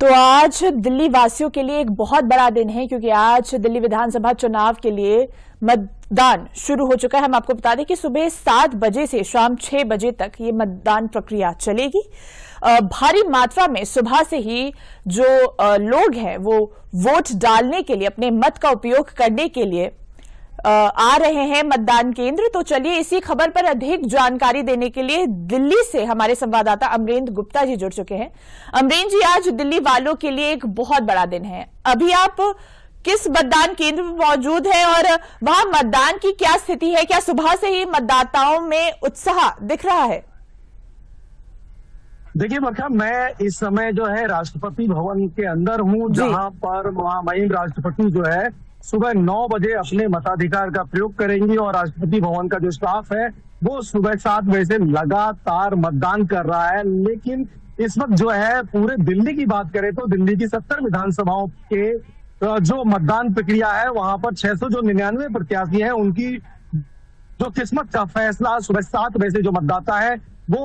तो आज दिल्ली वासियों के लिए एक बहुत बड़ा दिन है क्योंकि आज दिल्ली विधानसभा चुनाव के लिए मतदान शुरू हो चुका है। हम आपको बता दें कि सुबह 7 बजे से शाम 6 बजे तक ये मतदान प्रक्रिया चलेगी। भारी मात्रा में सुबह से ही जो लोग हैं वो वोट डालने के लिए, अपने मत का उपयोग करने के लिए आ रहे हैं मतदान केंद्र। तो चलिए इसी खबर पर अधिक जानकारी देने के लिए दिल्ली से हमारे संवाददाता अमरेंद्र गुप्ता जी जुड़ चुके हैं। अमरेंद्र जी, आज दिल्ली वालों के लिए एक बहुत बड़ा दिन है। अभी आप किस मतदान केंद्र पर मौजूद हैं और वहां मतदान की क्या स्थिति है? क्या सुबह से ही मतदाताओं में उत्साह दिख रहा है? देखिए बरखा, मैं इस समय जो है राष्ट्रपति भवन के अंदर हूँ, जहां पर महामहिम राष्ट्रपति जो है सुबह 9 बजे अपने मताधिकार का प्रयोग करेंगी और राष्ट्रपति भवन का जो स्टाफ है वो सुबह 7 बजे से लगातार मतदान कर रहा है। लेकिन इस वक्त जो है पूरे दिल्ली की बात करें तो दिल्ली की 70 विधानसभाओं के जो मतदान प्रक्रिया है वहां पर 699 प्रत्याशी हैं, उनकी जो किस्मत का फैसला सुबह 7 बजे से जो मतदाता है वो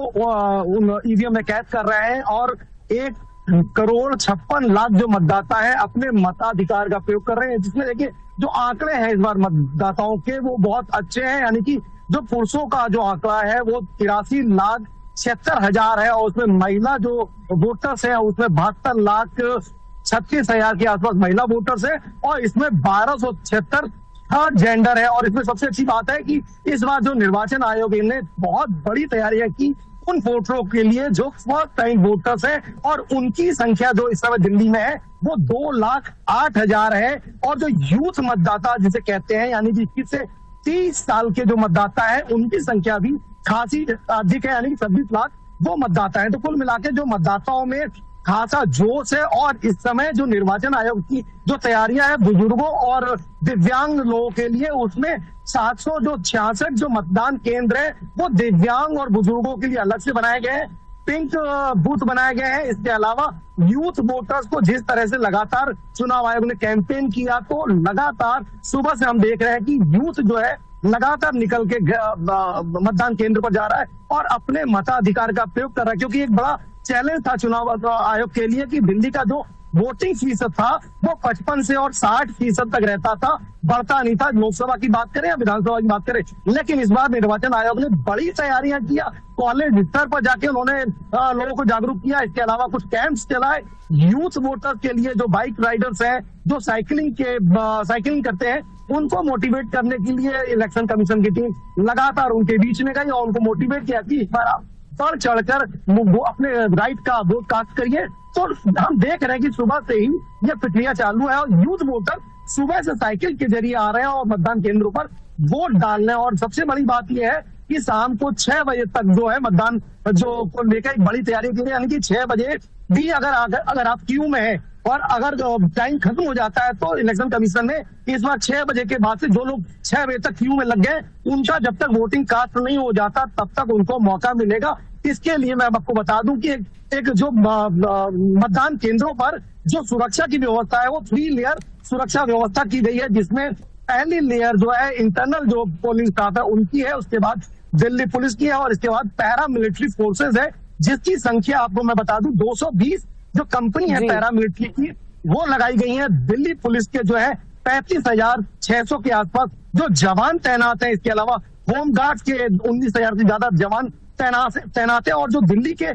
उन ईवीएम में कैद कर रहे हैं और 1,56,00,000 जो मतदाता है अपने मताधिकार का प्रयोग कर रहे हैं। जिसमें देखिए जो आंकड़े हैं इस बार मतदाताओं के वो बहुत अच्छे हैं, यानी कि जो पुरुषों का जो आंकड़ा है वो 83,76,000 है और उसमें महिला जो वोटर्स है उसमें 72,36,000 के आसपास महिला वोटर्स है और इसमें 1276 थर्ड जेंडर है। और इसमें सबसे अच्छी बात है कि इस बार जो निर्वाचन आयोग ने बहुत बड़ी तैयारियां की उन वोटरों के लिए जो फर्स्ट टाइम वोटर्स है और उनकी संख्या जो इस समय दिल्ली में है वो 2,08,000 है। और जो यूथ मतदाता जिसे कहते हैं, यानी कि 21 से 30 साल के जो मतदाता है उनकी संख्या भी खासी अधिक है, यानी कि 26 लाख वो मतदाता है। तो कुल मिलाकर जो मतदाताओं में खासा जोश है और इस समय जो निर्वाचन आयोग की जो तैयारियां है बुजुर्गों और दिव्यांग लोगों के लिए, उसमें 766 जो मतदान केंद्र है वो दिव्यांग और बुजुर्गों के लिए अलग से बनाए गए हैं, पिंक बूथ बनाए गए हैं। इसके अलावा यूथ वोटर्स को जिस तरह से लगातार चुनाव आयोग ने कैंपेन किया, तो लगातार सुबह से हम देख रहे हैं कि यूथ जो है लगातार निकल के मतदान केंद्र पर जा रहा है और अपने मताधिकार का प्रयोग कर रहा है। क्योंकि एक बड़ा चैलेंज था चुनाव आयोग के लिए कि दिल्ली का जो वोटिंग फीसद था वो 55 से और 60% तक रहता था, बढ़ता नहीं था। लोकसभा की बात करें या विधानसभा की बात करें, लेकिन इस बार निर्वाचन आयोग ने बड़ी तैयारियां किया। कॉलेज स्तर पर जाके उन्होंने लोगों को जागरूक किया। इसके अलावा कुछ कैंप्स चलाए यूथ वोटर्स के लिए, जो बाइक राइडर्स हैं, जो साइकिलिंग करते हैं, उनको मोटिवेट करने के लिए इलेक्शन कमीशन की टीम लगातार उनके बीच में गई और उनको मोटिवेट किया कि इस बार आप बढ़ चढ़कर वो अपने राइट का वोट कास्ट करिए। तो हम देख रहे हैं कि सुबह से ही ये प्रक्रिया चालू है और यूथ वोटर सुबह से साइकिल के जरिए आ रहे हैं और मतदान केंद्रों पर वोट डालने। और सबसे बड़ी बात यह है कि शाम को 6 बजे तक जो है मतदान जो को लेकर एक बड़ी तैयारी की गई, यानी कि 6 बजे भी अगर आप क्यू में है और अगर टाइम खत्म हो जाता है तो इलेक्शन कमीशन ने इस बार 6 बजे के बाद से जो लोग 6 बजे तक क्यू में लग गए उनका जब तक वोटिंग कास्ट नहीं हो जाता तब तक उनको मौका मिलेगा। इसके लिए मैं आपको बता दूं कि एक जो मतदान केंद्रों पर जो सुरक्षा की व्यवस्था है वो 3 लेयर सुरक्षा व्यवस्था की गई है, जिसमें पहली लेयर जो है इंटरनल जो पोलिंग स्टाफ है उनकी है, उसके बाद दिल्ली पुलिस की है और इसके बाद पैरा मिलिट्री फोर्सेज है, जिसकी संख्या आपको मैं बता दूं 220 जो कंपनी है पैरा मिलिट्री की वो लगाई गई है। दिल्ली पुलिस के जो है 35,600 के आसपास जो जवान तैनात है। इसके अलावा होमगार्ड के 19,000 से ज्यादा जवान तैनात है और जो दिल्ली के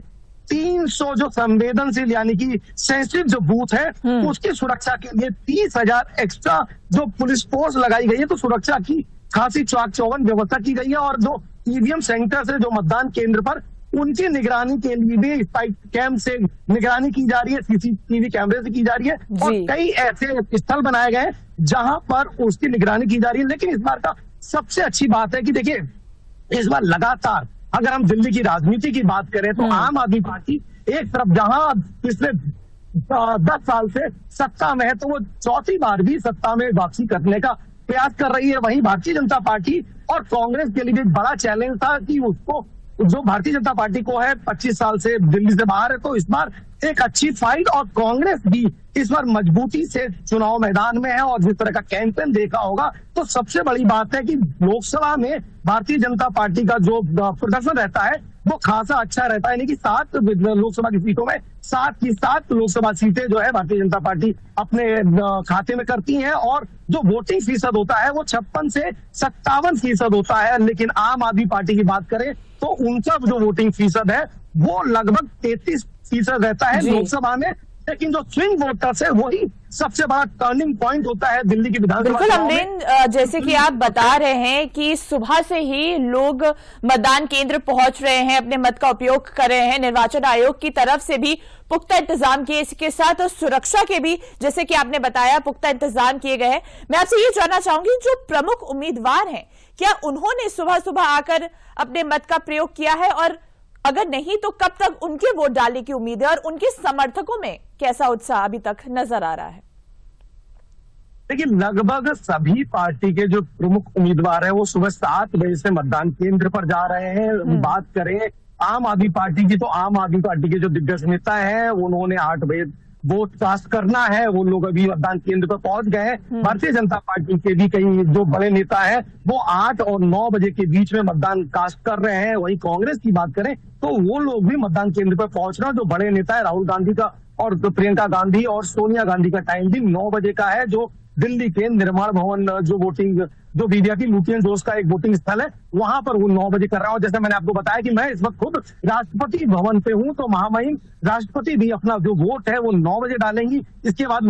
300 जो संवेदनशील यानी कि सेंसिटिव जो बूथ है उसकी सुरक्षा के लिए 30,000 एक्स्ट्रा जो पुलिस फोर्स लगाई गई है। तो सुरक्षा की खासी चाक चौबंद व्यवस्था की गई है और जो ईवीएम सेंटर से जो मतदान केंद्र पर उनकी निगरानी के लिए भी स्पाइक कैम से निगरानी की जा रही है, सीसीटीवी कैमरे से की जा रही है और कई ऐसे स्थल बनाए गए जहां पर उसकी निगरानी की जा रही है। लेकिन इस बार का सबसे अच्छी बात है कि देखिए इस बार लगातार अगर हम दिल्ली की राजनीति की बात करें तो आम आदमी पार्टी एक तरफ जहां पिछले 10 साल से सत्ता में है तो वो चौथी बार भी सत्ता में वापसी करने का प्रयास कर रही है, वहीं भारतीय जनता पार्टी और कांग्रेस के लिए एक बड़ा चैलेंज था कि उसको जो भारतीय जनता पार्टी को है 25 साल से दिल्ली से बाहर है, तो इस बार एक अच्छी फाइट और कांग्रेस भी इस बार मजबूती से चुनाव मैदान में है और जिस तरह का कैंपेन देखा होगा तो सबसे बड़ी बात है कि लोकसभा में भारतीय जनता पार्टी का जो प्रदर्शन रहता है वो खासा अच्छा रहता है। यानी कि 7 लोकसभा की सीटों में 7 की 7 लोकसभा सीटें जो है भारतीय जनता पार्टी अपने खाते में करती है, और जो वोटिंग फीसद होता है वो 56 से 57% होता है। लेकिन आम आदमी पार्टी की बात करें तो उनका जो वोटिंग फीसद है वो लगभग 33% रहता है लोकसभा में। लेकिन जो स्विंग वोटर्स है वही सबसे बड़ा टर्निंग पॉइंट होता है दिल्ली की विधानसभा। बिल्कुल अमरीन, जैसे कि आप बता रहे हैं कि सुबह से ही लोग मतदान केंद्र पहुंच रहे हैं, अपने मत का उपयोग कर रहे हैं। निर्वाचन आयोग की तरफ से भी पुख्ता इंतजाम किए, इसके साथ सुरक्षा के भी जैसे कि आपने बताया पुख्ता इंतजाम किए गए हैं। मैं आपसे ये जानना चाहूंगी, जो प्रमुख उम्मीदवार हैं क्या उन्होंने सुबह सुबह आकर अपने मत का प्रयोग किया है, और अगर नहीं तो कब तक उनके वोट डालने की उम्मीद है, और उनके समर्थकों में कैसा उत्साह अभी तक नजर आ रहा है? देखिए, लगभग सभी पार्टी के जो प्रमुख उम्मीदवार हैं वो सुबह 7 बजे से मतदान केंद्र पर जा रहे हैं। बात करें आम आदमी पार्टी की तो आम आदमी पार्टी के जो दिग्गज नेता हैं उन्होंने 8 बजे वोट कास्ट करना है, वो लोग अभी मतदान केंद्र पर पहुंच गए हैं। भारतीय जनता पार्टी के भी कई जो बड़े नेता हैं वो 8 और 9 बजे के बीच में मतदान कास्ट कर रहे हैं। वहीं कांग्रेस की बात करें तो वो लोग भी मतदान केंद्र पर पहुंच रहे हैं। जो बड़े नेता है राहुल गांधी का और प्रियंका गांधी और सोनिया गांधी का टाइम भी 9 बजे का है, जो दिल्ली के निर्माण भवन जो वोटिंग जो बीजेपी लुटियन जोश का एक वोटिंग स्थल है वहां पर वो 9 बजे कर रहा हूं। जैसे मैंने आपको बताया कि मैं इस वक्त खुद राष्ट्रपति भवन पे हूं, तो महामहिम राष्ट्रपति भी अपना जो वोट है वो 9 बजे डालेंगी। इसके बाद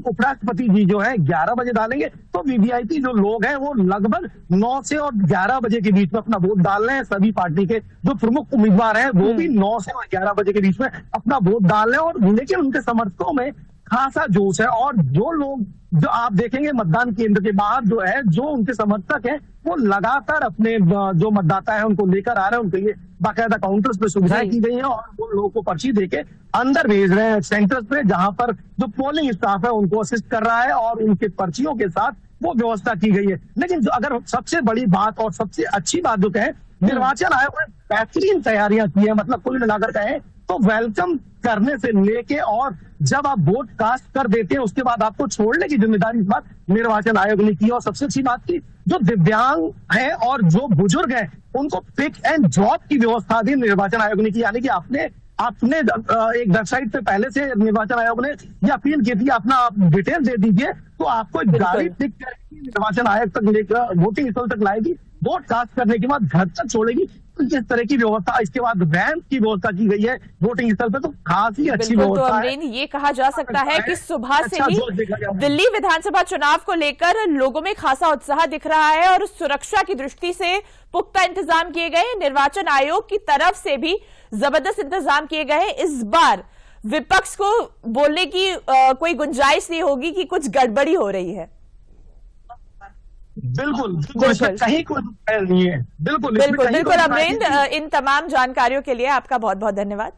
उपराष्ट्रपति जी जो है 11 बजे डालेंगे। तो वीवीआईपी जो लोग हैं वो लगभग 9 से और 11 बजे के बीच में अपना वोट डाल रहे हैं। सभी पार्टी के जो प्रमुख उम्मीदवार हैं वो भी 9 से और 11 बजे के बीच में अपना वोट डाल रहे हैं। और लेकिन उनके समर्थकों में खासा जोश है, और जो लोग जो आप देखेंगे मतदान केंद्र के बाहर जो है जो उनके समर्थक हैं वो लगातार अपने जो मतदाता है उनको लेकर आ रहे हैं। उनके लिए बाकायदा काउंटर्स पे सुविधाएं की गई हैं, और वो लोगों को पर्ची देके अंदर भेज रहे हैं सेंटर्स पे, जहां पर जो पोलिंग स्टाफ है उनको असिस्ट कर रहा है और उनके पर्चियों के साथ वो व्यवस्था की गई है। लेकिन जो अगर सबसे बड़ी बात और सबसे अच्छी बात जो कहें, निर्वाचन आयोग ने बेहतरीन तैयारियां की है। मतलब कुल मिलाकर कहें तो वेलकम करने से लेके और जब आप वोट कास्ट कर देते हैं उसके बाद आपको छोड़ने की जिम्मेदारी इस बात निर्वाचन आयोग ने की। और सबसे अच्छी बात की, जो दिव्यांग है और जो बुजुर्ग हैं उनको पिक एंड ड्रॉप की व्यवस्था भी निर्वाचन आयोग ने की। यानी कि आपने एक वेबसाइट पे पहले से निर्वाचन आयोग ने ये अपील की थी अपना डिटेल दे दीजिए, तो आपको गाड़ी पिक करके निर्वाचन आयोग तक लेकर वोटिंग स्थल तक लाएगी, वोट कास्ट करने के बाद घर तक छोड़ेगी। इस तरह की व्यवस्था, इसके बाद रैंप की व्यवस्था की गई है वोटिंग स्थल पे, तो खासी अच्छी व्यवस्था है। अमरीन, ये कहा जा सकता है कि सुबह से ही दिल्ली विधानसभा चुनाव को लेकर लोगों में खासा उत्साह दिख रहा है, और सुरक्षा की दृष्टि से पुख्ता इंतजाम किए गए। निर्वाचन आयोग की तरफ से भी जबरदस्त इंतजाम किए गए। इस बार विपक्ष को बोलने की कोई गुंजाइश नहीं होगी कि कुछ गड़बड़ी हो रही है। बिल्कुल कहीं कोई नहीं है। बिल्कुल अमरीन, इन तमाम जानकारियों के लिए आपका बहुत बहुत धन्यवाद।